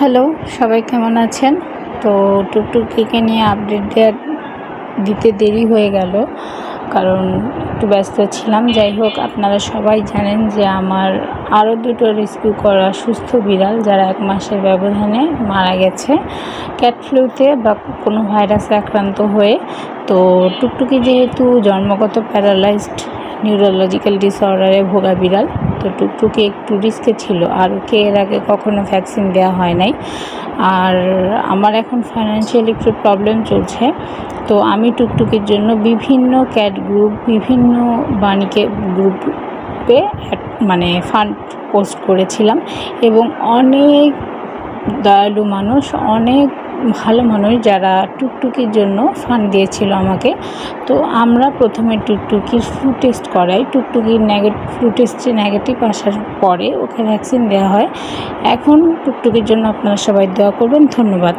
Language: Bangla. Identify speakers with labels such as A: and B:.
A: হ্যালো, সবাই কেমন আছেন? তো টুকটুকিকে নিয়ে আপডেট দিতে দেরি হয়ে গেল, কারণ একটু ব্যস্ত ছিলাম। যাই হোক, আপনারা সবাই জানেন যে আমার আরও দুটো রেস্কিউ করা সুস্থ বিড়াল যারা 1 মাসের ব্যবধানে মারা গেছে ক্যাট ফ্লুতে বা কোনো ভাইরাসে আক্রান্ত হয়ে। তো টুকটুকি যেহেতু জন্মগত প্যারালাইজড নিউরোলজিক্যাল ডিসঅর্ডারে ভোগা বিড়াল, তো টুকটুকি একটু রিস্কে ছিল, আর ওকে এর আগে কখনো ভ্যাকসিন দেওয়া হয় নাই। আর আমার এখন ফাইন্যান্সিয়াল একটু প্রবলেম চলছে, তো আমি টুকটুকির জন্য বিভিন্ন ক্যাট গ্রুপ, বিভিন্ন বাণিকে গ্রুপে ফান্ড পোস্ট করেছিলাম, এবং অনেক দয়ালু মানুষ, অনেক ভালো মানুষ যারা টুকটুকির জন্য ফান্ড দিয়েছিল আমাকে। তো আমরা প্রথমে টুকটুকির ফ্লু টেস্ট করাই। টুকটুকির ফ্লু টেস্টে নেগেটিভ আসার পরে ওকে ভ্যাকসিন দেওয়া হয়। এখন টুকটুকির জন্য আপনারা সবাই দোয়া করবেন। ধন্যবাদ।